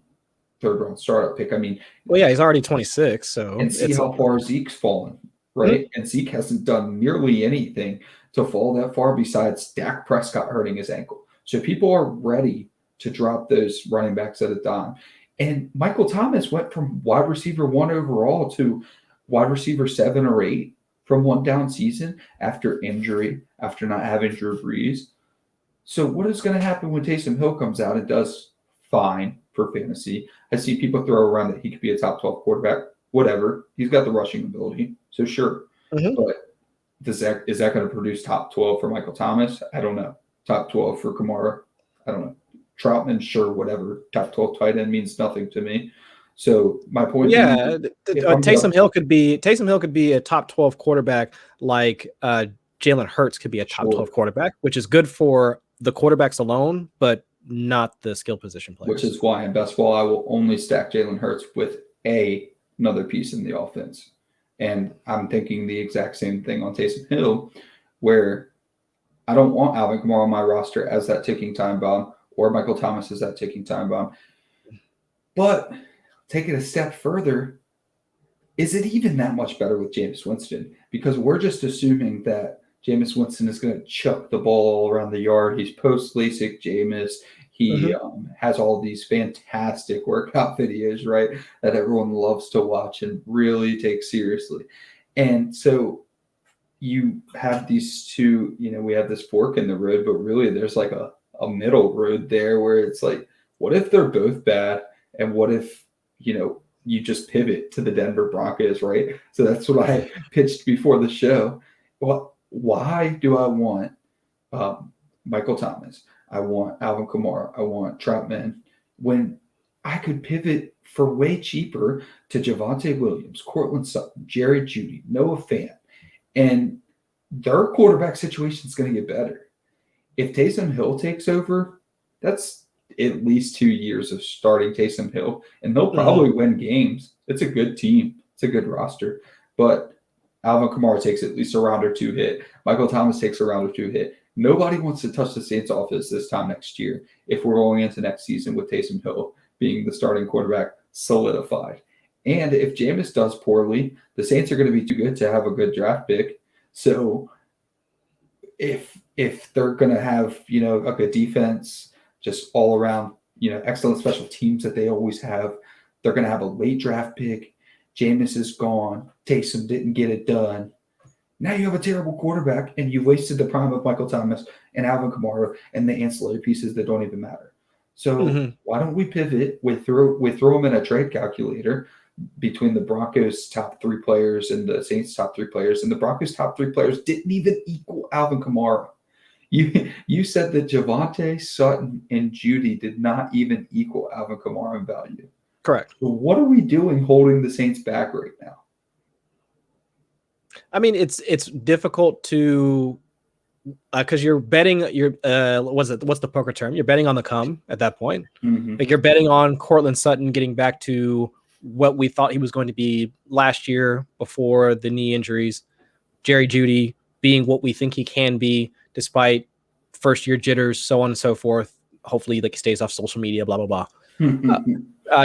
startup pick. I mean, well, yeah, he's already 26, so and see how far Zeke's fallen, right? And Zeke hasn't done nearly anything to fall that far besides Dak Prescott hurting his ankle. So people are ready to drop those running backs at a dime. And Michael Thomas went from wide receiver 1 overall to wide receiver 7 or 8 from one down season after injury, after not having Drew Brees. So what is going to happen when Taysom Hill comes out and does fine for fantasy? I see people throw around that he could be a top 12 quarterback, whatever. He's got the rushing ability, so sure. But is that going to produce top 12 for Michael Thomas? I don't know. Top 12 for Kamara? I don't know. Troutman, sure, whatever. Top 12 tight end means nothing to me. So my point Taysom Hill could be a top 12 quarterback like Jalen Hurts could be a top 12 quarterback, which is good for the quarterbacks alone, but not the skill position players. Which is why in best ball I will only stack Jalen Hurts with another piece in the offense. And I'm thinking the exact same thing on Taysom Hill, where I don't want Alvin Kamara on my roster as that ticking time bomb or Michael Thomas as that ticking time bomb. But take it a step further, is it even that much better with Jameis Winston? Because we're just assuming that Jameis Winston is going to chuck the ball all around the yard. He's post-LASIK Jameis. He has all these fantastic workout videos, right, that everyone loves to watch and really take seriously. And so you have these two, we have this fork in the road, but really there's like a middle road there where it's like, what if they're both bad? And what if, you just pivot to the Denver Broncos, right? So that's what I pitched before the show. Well, why do I want Michael Thomas? I want Alvin Kamara. I want Troutman. When I could pivot for way cheaper to Javonte Williams, Cortland Sutton, Jerry Jeudy, Noah Fant. And their quarterback situation is going to get better. If Taysom Hill takes over, that's at least 2 years of starting Taysom Hill, and they'll probably win games. It's a good team. It's a good roster. But Alvin Kamara takes at least a round or two hit. Michael Thomas takes a round or two hit. Nobody wants to touch the Saints' offense this time next year if we're going into next season with Taysom Hill being the starting quarterback solidified. And if Jameis does poorly, the Saints are going to be too good to have a good draft pick. So if they're going to have, a good defense, just all around, excellent special teams that they always have, they're going to have a late draft pick. Jameis is gone. Taysom didn't get it done. Now you have a terrible quarterback, and you wasted the prime of Michael Thomas and Alvin Kamara and the ancillary pieces that don't even matter. So why don't we pivot? We throw them in a trade calculator between the Broncos' top 3 players and the Saints' top 3 players, and the Broncos' top 3 players didn't even equal Alvin Kamara. You said that Javonte, Sutton, and Judy did not even equal Alvin Kamara in value. Correct. So what are we doing holding the Saints back right now? I mean, it's difficult to because you're betting. What's the poker term? You're betting on the come at that point. Like you're betting on Cortland Sutton getting back to what we thought he was going to be last year before the knee injuries. Jerry Jeudy being what we think he can be, despite first year jitters, so on and so forth. Hopefully, he stays off social media. Blah blah blah.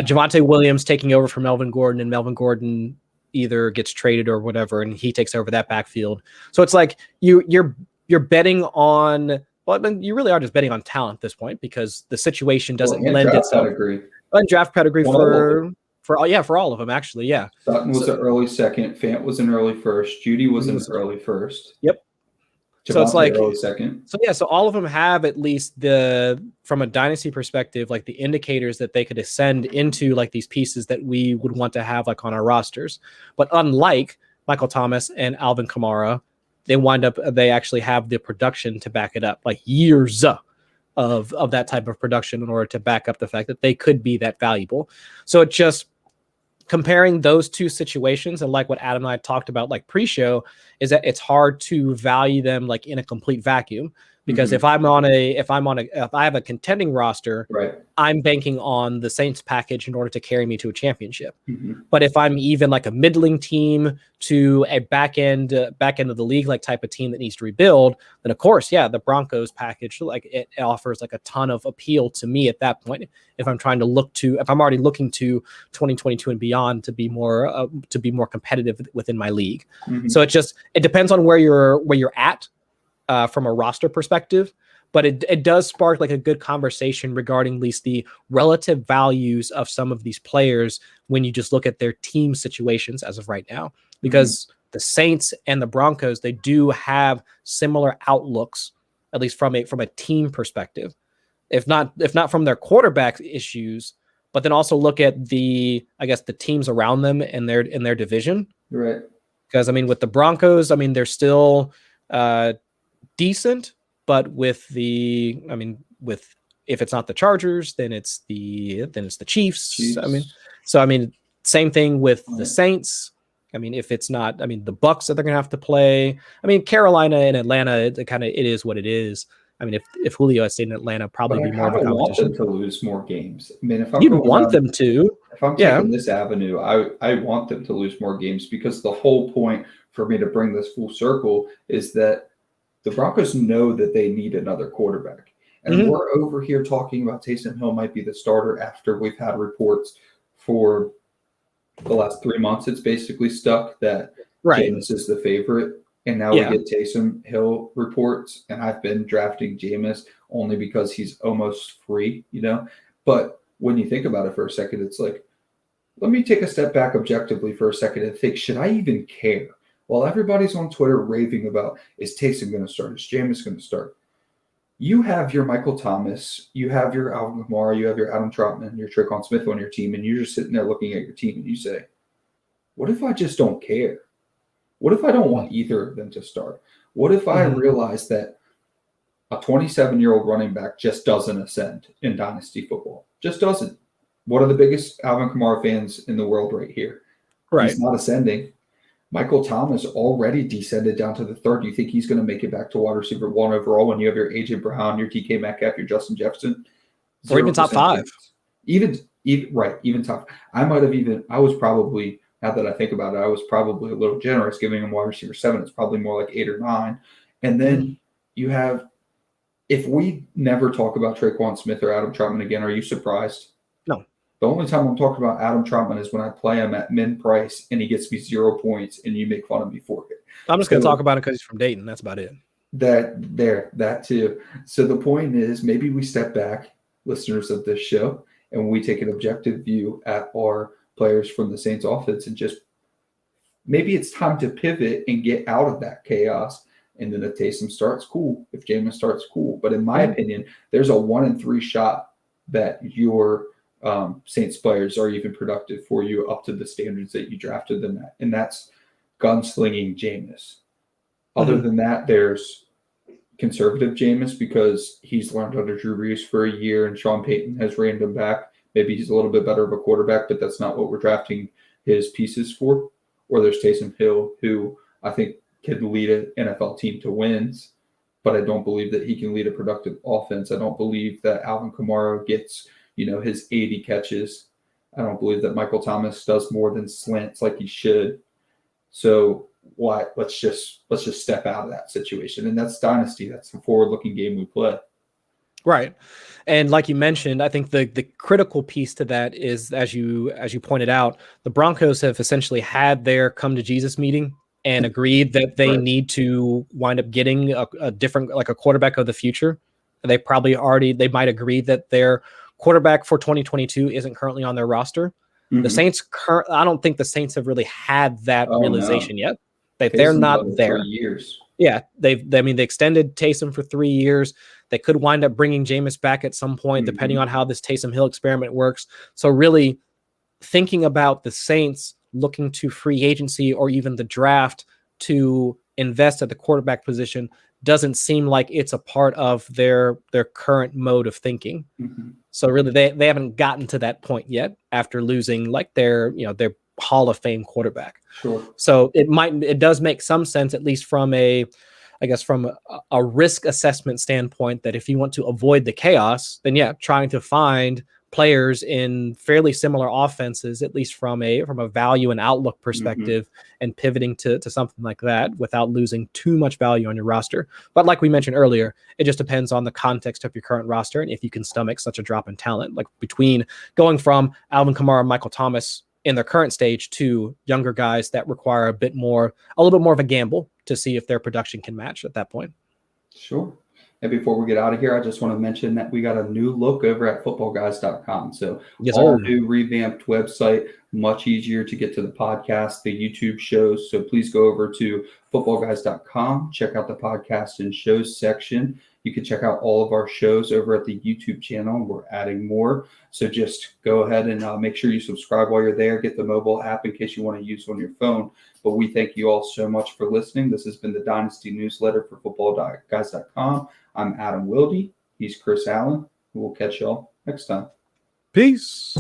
Javonte Williams taking over for Melvin Gordon, and Melvin Gordon either gets traded or whatever, and he takes over that backfield. So it's like you're betting on. Well, I mean, you really are just betting on talent at this point because the situation doesn't lend itself. And draft pedigree for all of them actually. Yeah, Sutton was an early second. Fant was an early first. Judy was an early first. Yep. Javonte, so it's like early second. So all of them have at least from a dynasty perspective, like the indicators that they could ascend into like these pieces that we would want to have like on our rosters. But unlike Michael Thomas and Alvin Kamara, they actually have the production to back it up, like years of that type of production in order to back up the fact that they could be that valuable. So it just comparing those two situations, and like what Adam and I talked about like pre-show, is that it's hard to value them like in a complete vacuum, because if I have a contending roster, right, I'm banking on the Saints package in order to carry me to a championship. But if I'm even like a middling team to a back end of the league like type of team that needs to rebuild, then of course, the Broncos package, like it offers like a ton of appeal to me at that point. If I'm already looking to 2022 and beyond to be more competitive within my league. So it depends on where you're at from a roster perspective, but it does spark like a good conversation regarding at least the relative values of some of these players when you just look at their team situations as of right now, because the Saints and the Broncos, they do have similar outlooks, at least from a team perspective, if not from their quarterback issues, but then also look at the teams around them in their division. Right. Because I mean, with the Broncos, I mean, they're still decent, but if it's not the Chargers, then it's the Chiefs. I mean, same thing with the Saints. I mean, if it's not, the Bucks that they're gonna have to play. I mean, Carolina and Atlanta, it is what it is. I mean, if Julio had stayed in Atlanta, probably be more of a competition. I want them to lose more games. I mean, you'd want them to. If I'm taking this avenue, I want them to lose more games, because the whole point for me to bring this full circle is that the Broncos know that they need another quarterback. And we're over here talking about Taysom Hill might be the starter after we've had reports for the last 3 months. It's basically stuck that Jameis is the favorite. And now we get Taysom Hill reports, and I've been drafting Jameis only because he's almost free, But when you think about it for a second, it's like, let me take a step back objectively for a second and think, should I even care? While everybody's on Twitter raving about, is Taysom going to start? Is Jameis going to start? You have your Michael Thomas, you have your Alvin Kamara, you have your Adam Trautman, your Tre'Quan Smith on your team, and you're just sitting there looking at your team and you say, what if I just don't care? What if I don't want either of them to start? What if I realize that a 27-year-old running back just doesn't ascend in Dynasty football? Just doesn't. One of the biggest Alvin Kamara fans in the world right here. Right. He's not ascending. Michael Thomas already descended down to the third. You think he's going to make it back to wide receiver 1 overall when you have your AJ Brown, your DK Metcalf, your Justin Jefferson? Or even top 5. Even top. I was probably, now that I think about it, I was probably a little generous giving him wide receiver 7. It's probably more like 8 or 9. And then you have, if we never talk about Traquan Smith or Adam Trautman again, are you surprised? No. The only time I'm talking about Adam Trautman is when I play him at min price and he gets me 0 points and you make fun of me for it. I'm just going to talk about it because he's from Dayton. That's about it. That too. So the point is, maybe we step back, listeners of this show, and we take an objective view at our players from the Saints offense and just maybe it's time to pivot and get out of that chaos. And then if Taysom starts, cool. If Jameis starts, cool. But in my opinion, there's a 1 in 3 shot that your Saints players are even productive for you up to the standards that you drafted them at. And that's gunslinging Jameis. Other than that, there's conservative Jameis because he's learned under Drew Brees for a year and Sean Payton has reined him back. Maybe he's a little bit better of a quarterback, but that's not what we're drafting his pieces for. Or there's Taysom Hill, who I think can lead an NFL team to wins, but I don't believe that he can lead a productive offense. I don't believe that Alvin Kamara gets, his 80 catches. I don't believe that Michael Thomas does more than slants like he should. So let's just step out of that situation. And that's Dynasty. That's the forward-looking game we play. Right. And like you mentioned, I think the critical piece to that is, as you pointed out, the Broncos have essentially had their come to Jesus meeting and agreed that they need to wind up getting a different, like a quarterback of the future. They might agree that their quarterback for 2022 isn't currently on their roster. The Saints, I don't think the Saints have really had that realization yet. They're not there. 3 years. Yeah, they extended Taysom for 3 years. They could wind up bringing Jameis back at some point, depending on how this Taysom Hill experiment works. So really thinking about the Saints looking to free agency or even the draft to invest at the quarterback position doesn't seem like it's a part of their current mode of thinking. So really they haven't gotten to that point yet after losing like their Hall of Fame quarterback. Sure. So it does make some sense, at least from a risk assessment standpoint, that if you want to avoid the chaos, then trying to find players in fairly similar offenses, at least from a value and outlook perspective, and pivoting to something like that without losing too much value on your roster. But like we mentioned earlier, it just depends on the context of your current roster and if you can stomach such a drop in talent, like between going from Alvin Kamara and Michael Thomas in their current stage to younger guys that require a little bit more of a gamble to see if their production can match at that point. Sure. And before we get out of here, I just want to mention that we got a new look over at footballguys.com. So new revamped website, much easier to get to the podcast, the YouTube shows. So please go over to footballguys.com, check out the podcast and shows section. You can check out all of our shows over at the YouTube channel. We're adding more. So just go ahead and make sure you subscribe while you're there. Get the mobile app in case you want to use it on your phone. But we thank you all so much for listening. This has been the Dynasty Newsletter for footballguys.com. I'm Adam Wilde. He's Chris Allen. We'll catch y'all next time. Peace.